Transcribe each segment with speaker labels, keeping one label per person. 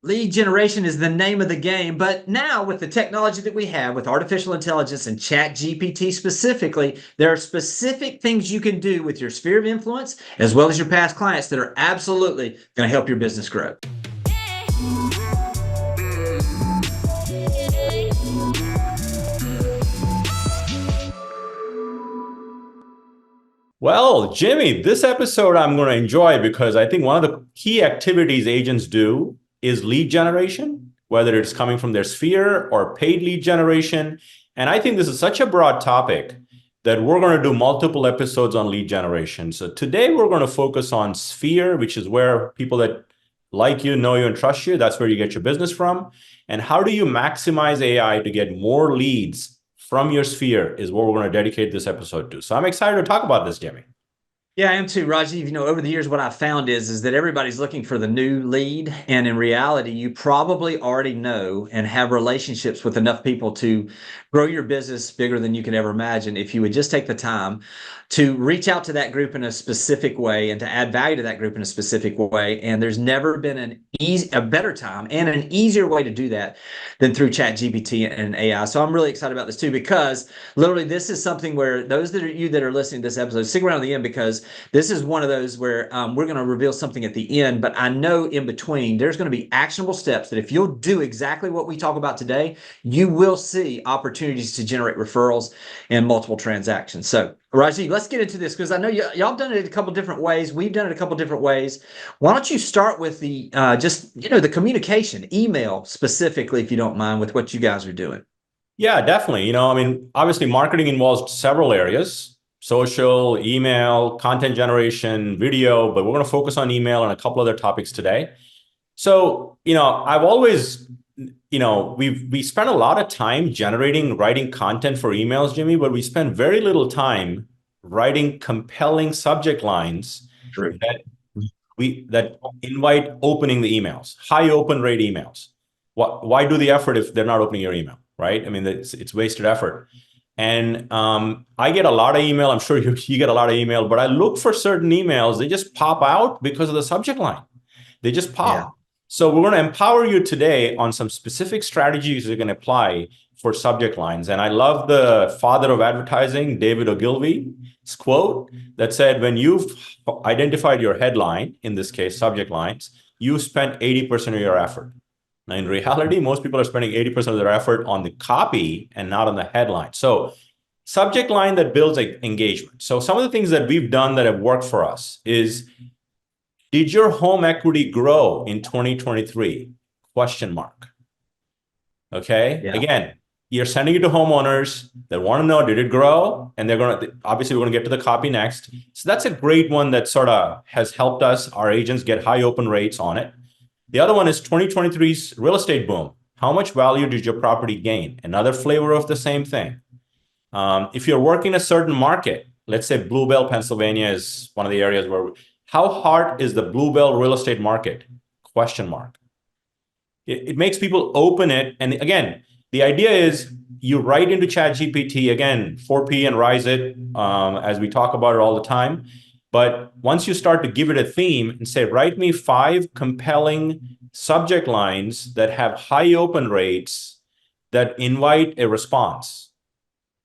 Speaker 1: Lead generation is the name of the game, but now with the technology that we have with artificial intelligence and chat GPT specifically, there are specific things you can do with your sphere of influence as well as your past clients that are absolutely going to help your business grow.
Speaker 2: Well, Jimmy, this episode I'm going to enjoy because I think one of the key activities agents do is lead generation, whether it's coming from their sphere or paid lead generation. And I think this is such a broad topic that we're going to do multiple episodes on lead generation. So today we're going to focus on sphere, which is where people that like you, know you, and trust you, that's where you get your business from. And how do you maximize AI to get more leads from your sphere is what we're going to dedicate this episode to. So I'm excited to talk about this, Jimmy.
Speaker 1: Yeah, I am too, Rajiv. Over the years, what I've found is that everybody's looking for the new lead. And in reality, you probably already know and have relationships with enough people to grow your business bigger than you could ever imagine if you would just take the time to reach out to that group in a specific way and to add value to that group in a specific way. And there's never been a better time and an easier way to do that than through Chat GPT and AI. So I'm really excited about this too, because literally this is something where those that are listening to this episode, stick around to the end, because this is one of those where we're going to reveal something at the end, but I know in between there's going to be actionable steps that if you'll do exactly what we talk about today, you will see opportunities to generate referrals and multiple transactions. So Rajiv, let's get into this because I know y'all done it a couple different ways. We've done it a couple different ways. Why don't you start with the the communication, email specifically, if you don't mind, with what you guys are doing?
Speaker 2: Yeah, definitely. Obviously marketing involves several areas: social, email, content generation, video, but we're going to focus on email and a couple other topics today. So, I've always, we spend a lot of time writing content for emails, Jimmy, but we spend very little time writing compelling subject lines
Speaker 1: True.
Speaker 2: that that invite opening the emails, high open rate emails. Why do the effort if they're not opening your email, right? I mean, it's wasted effort. And I get a lot of email. I'm sure you get a lot of email, but I look for certain emails. They just pop out because of the subject line. They just pop.
Speaker 1: Yeah.
Speaker 2: So we're going to empower you today on some specific strategies you can apply for subject lines. And I love the father of advertising, David Ogilvy's quote that said, when you've identified your headline, in this case, subject lines, you spent 80% of your effort. Now, in reality, most people are spending 80% of their effort on the copy and not on the headline. So subject line that builds engagement. So some of the things that we've done that have worked for us is, did your home equity grow in 2023? Question mark. Okay. Yeah. Again, you're sending it to homeowners that want to know, did it grow? And obviously we're going to get to the copy next. So that's a great one that sort of has helped us, our agents, get high open rates on it. The other one is 2023's real estate boom. How much value did your property gain? Another flavor of the same thing. If you're working a certain market, let's say Bluebell, Pennsylvania is one of the areas where, how hard is the Bluebell real estate market? Question mark. It makes people open it. And again, the idea is you write into ChatGPT, again, 4P and rise it, as we talk about it all the time. But once you start to give it a theme and say, write me 5 compelling subject lines that have high open rates, that invite a response,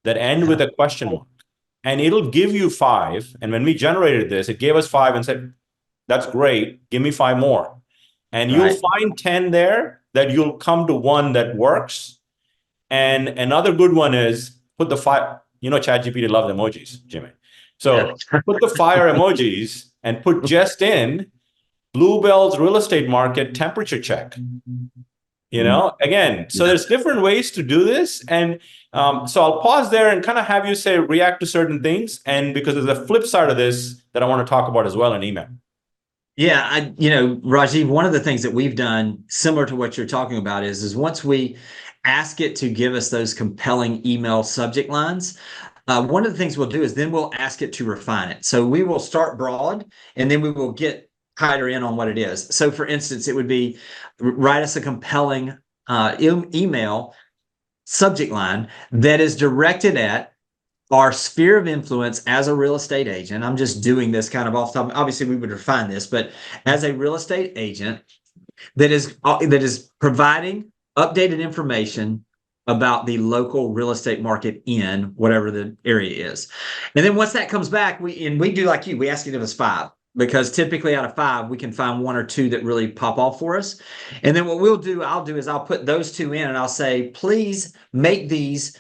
Speaker 2: that end with a question mark, and it'll give you 5. And when we generated this, it gave us 5 and said, that's great, give me 5 more. And you'll find 10 there that you'll come to one that works. And another good one is put the fire. ChatGPT loves emojis, Jimmy. So put the fire emojis and put just in Bluebell's real estate market temperature check. Again, so there's different ways to do this. And so I'll pause there and kind of have you react to certain things. And because there's a flip side of this that I want to talk about as well in email.
Speaker 1: Yeah, Rajiv, one of the things that we've done similar to what you're talking about is once we ask it to give us those compelling email subject lines, one of the things we'll do is then we'll ask it to refine it. So we will start broad and then we will get tighter in on what it is. So for instance, it would be, write us a compelling email subject line that is directed at our sphere of influence as a real estate agent. I'm just doing this kind of off the top. Obviously, we would refine this, but as a real estate agent, that is providing updated information about the local real estate market in whatever the area is. And then once that comes back, we do like you, we ask you to give us 5, because typically out of 5, we can find 1 or 2 that really pop off for us. And then what I'll do is I'll put those 2 in and I'll say, please make these,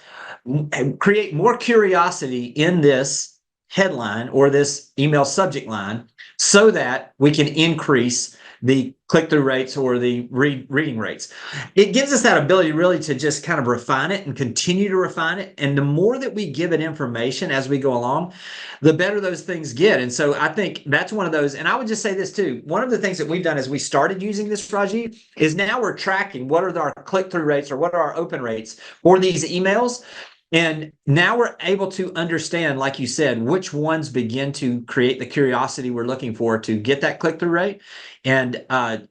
Speaker 1: create more curiosity in this headline or this email subject line so that we can increase the click-through rates or the reading rates. It gives us that ability really to just kind of refine it and continue to refine it. And the more that we give it information as we go along, the better those things get. And so I think that's one of those. And I would just say this too. One of the things that we've done as we started using this, Rajiv, is now we're tracking what are our click-through rates or what are our open rates for these emails. And now we're able to understand, like you said, which ones begin to create the curiosity we're looking for to get that click-through rate. And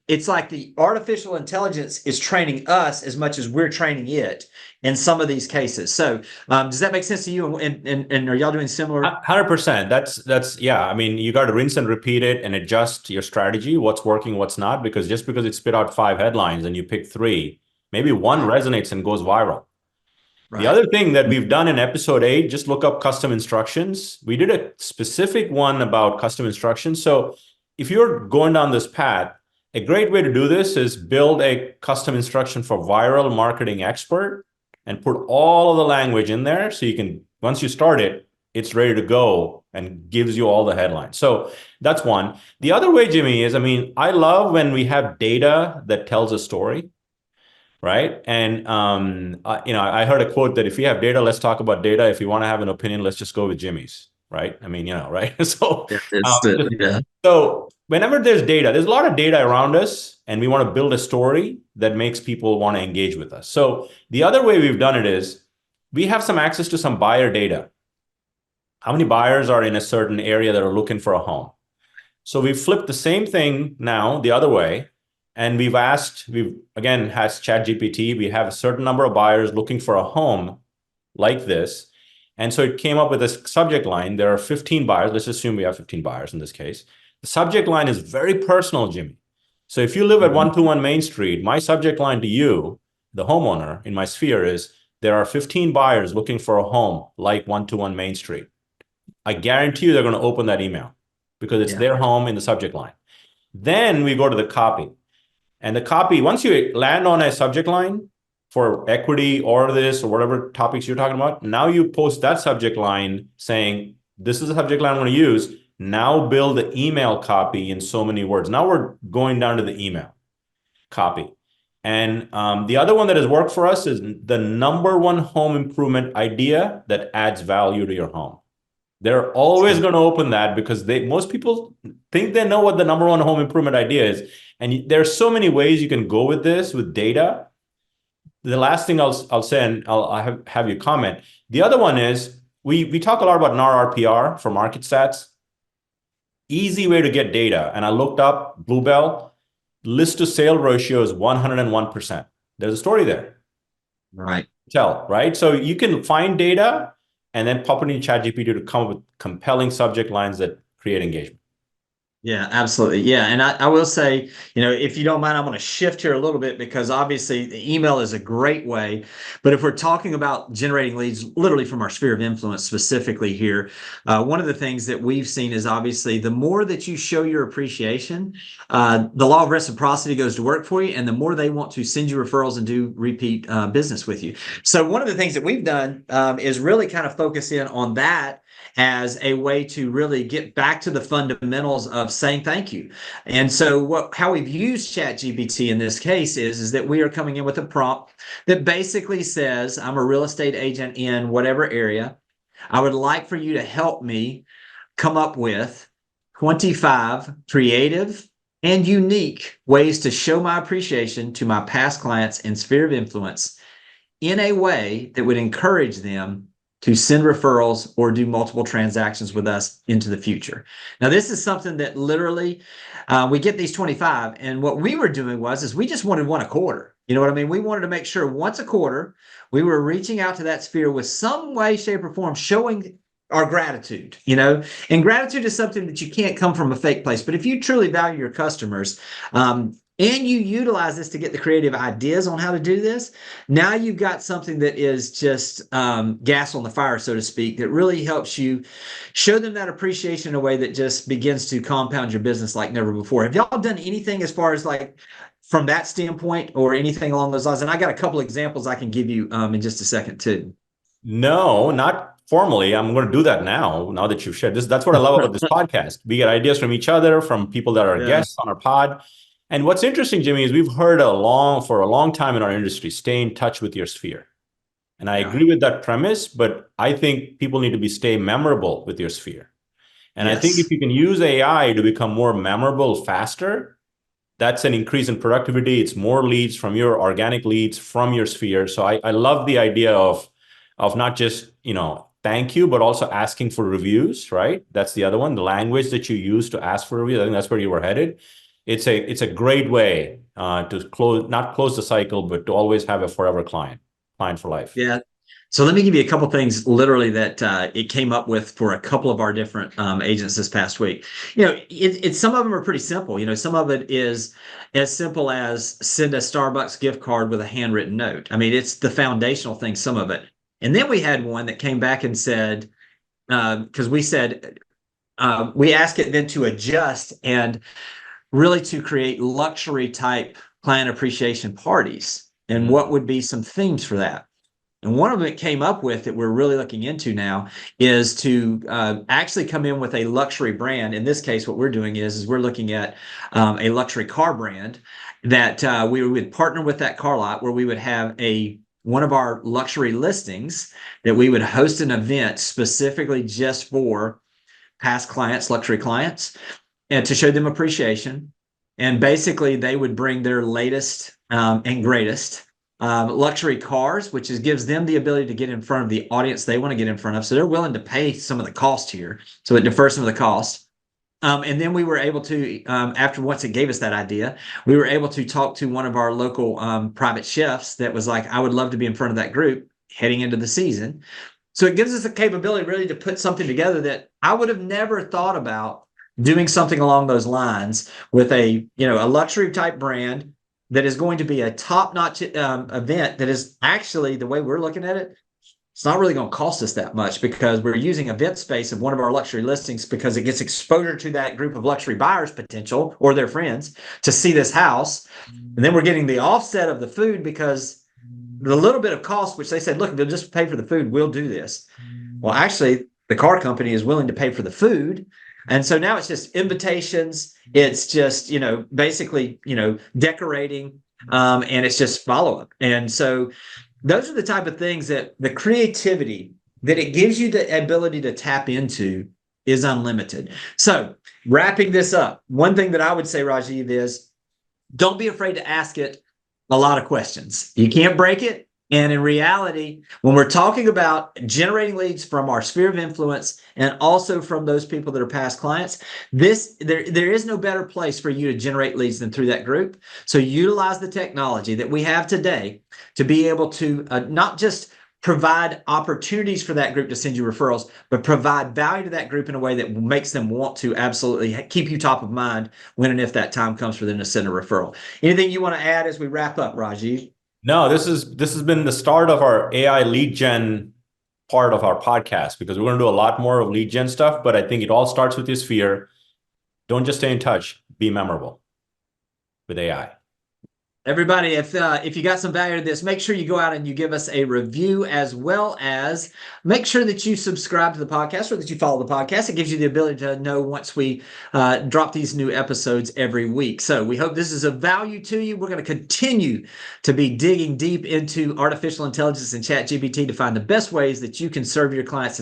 Speaker 1: it's like the artificial intelligence is training us as much as we're training it in some of these cases. So does that make sense to you? And are y'all doing similar?
Speaker 2: 100%. That's yeah. I mean, you got to rinse and repeat it and adjust your strategy, what's working, what's not, because just because it spit out 5 headlines and you pick 3, maybe 1 resonates and goes viral. The other thing that we've done in episode 8, just look up custom instructions. We did a specific one about custom instructions. So if you're going down this path, a great way to do this is build a custom instruction for viral marketing expert and put all of the language in there. So you can, once you start it, it's ready to go and gives you all the headlines. So that's one. The other way, Jimmy, is, I mean, I love when we have data that tells a story. Right. And, I heard a quote that if you have data, let's talk about data. If you want to have an opinion, let's just go with Jimmy's. Right. I mean, right. So whenever there's data, there's a lot of data around us and we want to build a story that makes people want to engage with us. So the other way we've done it is we have some access to some buyer data. How many buyers are in a certain area that are looking for a home? So we flipped the same thing now the other way. And we've again has ChatGPT. We have a certain number of buyers looking for a home like this. And so it came up with a subject line. There are 15 buyers. Let's assume we have 15 buyers in this case. The subject line is very personal, Jimmy. So if you live at 121 Main Street, my subject line to you, the homeowner in my sphere, is there are 15 buyers looking for a home like 121 Main Street. I guarantee you they're going to open that email because it's their home in the subject line. Then we go to the copy. And the copy, once you land on a subject line for equity or this or whatever topics you're talking about, now you post that subject line saying, this is the subject line I'm going to use. Now build the email copy in so many words. Now we're going down to the email copy. And the other one that has worked for us is the #1 home improvement idea that adds value to your home. They're always going to open that because most people think they know what the #1 home improvement idea is. And there's so many ways you can go with this with data. The last thing I'll say, and I'll have you comment. The other one is we talk a lot about NAR RPR for market stats. Easy way to get data. And I looked up Bluebell. List to sale ratio is 101%. There's a story there.
Speaker 1: Right.
Speaker 2: Right? So you can find data and then pop it in ChatGPT to come up with compelling subject lines that create engagement.
Speaker 1: Yeah, absolutely. Yeah. And I will say, if you don't mind, I'm going to shift here a little bit because obviously the email is a great way. But if we're talking about generating leads literally from our sphere of influence specifically here, one of the things that we've seen is obviously the more that you show your appreciation, the law of reciprocity goes to work for you, and the more they want to send you referrals and do repeat business with you. So one of the things that we've done is really kind of focus in on that as a way to really get back to the fundamentals of saying thank you. And so how we've used ChatGPT in this case is that we are coming in with a prompt that basically says, I'm a real estate agent in whatever area. I would like for you to help me come up with 25 creative and unique ways to show my appreciation to my past clients and sphere of influence in a way that would encourage them to send referrals or do multiple transactions with us into the future. Now, this is something that literally we get these 25. And what we were doing is we just wanted 1 a quarter. You know what I mean? We wanted to make sure once a quarter, we were reaching out to that sphere with some way, shape, or form, showing our gratitude, and gratitude is something that you can't come from a fake place. But if you truly value your customers, and you utilize this to get the creative ideas on how to do this, now you've got something that is just gas on the fire, so to speak, that really helps you show them that appreciation in a way that just begins to compound your business like never before. Have y'all done anything as far as like from that standpoint or anything along those lines? And I got a couple examples I can give you in just a second too.
Speaker 2: No, not formally. I'm going to do that now that you've shared this. That's what I love about this podcast. We get ideas from each other, from people that are
Speaker 1: Yeah.
Speaker 2: guests on our pod. And what's interesting, Jimmy, is we've heard for a long time in our industry, stay in touch with your sphere. And I
Speaker 1: Yeah.
Speaker 2: agree with that premise, but I think people need to stay memorable with your sphere. And I think if
Speaker 1: Yes.
Speaker 2: you can use AI to become more memorable faster, that's an increase in productivity. It's more leads from your organic leads from your sphere. So I love the idea of not just, thank you, but also asking for reviews, right? That's the other one, the language that you use to ask for reviews. I think that's where you were headed. It's a great way to not close the cycle, but to always have a forever client for life.
Speaker 1: Yeah. So let me give you a couple things literally that it came up with for a couple of our different agents this past week. Some of them are pretty simple. Some of it is as simple as send a Starbucks gift card with a handwritten note. I mean, it's the foundational thing, some of it. And then we had one that came back and said, because we said, we ask it then to adjust and really to create luxury type client appreciation parties. And what would be some themes for that? And one of them it came up with that we're really looking into now is to actually come in with a luxury brand. In this case, what we're doing is we're looking at a luxury car brand that we would partner with that car lot where we would have one of our luxury listings that we would host an event specifically just for past clients, luxury clients, and to show them appreciation. And basically, they would bring their latest and greatest luxury cars, which gives them the ability to get in front of the audience they want to get in front of. So they're willing to pay some of the cost here. So it defers some of the cost. And then we were able to, once it gave us that idea, we were able to talk to one of our local private chefs that was like, I would love to be in front of that group heading into the season. So it gives us the capability really to put something together that I would have never thought about doing something along those lines with a luxury type brand that is going to be a top-notch event that is actually, the way we're looking at it, it's not really going to cost us that much because we're using event space of one of our luxury listings because it gets exposure to that group of luxury buyers potential or their friends to see this house. And then we're getting the offset of the food because the little bit of cost, which they said, look, if you'll just pay for the food, we'll do this. Well, actually, the car company is willing to pay for the food. And so now it's just invitations. It's just, basically, decorating, and it's just follow-up. And so those are the type of things that the creativity that it gives you the ability to tap into is unlimited. So wrapping this up, one thing that I would say, Rajiv, is don't be afraid to ask it a lot of questions. You can't break it. And in reality, when we're talking about generating leads from our sphere of influence and also from those people that are past clients, there is no better place for you to generate leads than through that group. So utilize the technology that we have today to be able to not just provide opportunities for that group to send you referrals, but provide value to that group in a way that makes them want to absolutely keep you top of mind when and if that time comes for them to send a referral. Anything you want to add as we wrap up, Rajiv?
Speaker 2: No, this has been the start of our AI lead gen part of our podcast because we're going to do a lot more of lead gen stuff, but I think it all starts with your sphere. Don't just stay in touch, be memorable with AI.
Speaker 1: Everybody, if you got some value to this, make sure you go out and you give us a review, as well as make sure that you subscribe to the podcast or that you follow the podcast. It gives you the ability to know once we drop these new episodes every week. So we hope this is of value to you. We're going to continue to be digging deep into artificial intelligence and ChatGPT to find the best ways that you can serve your clients at the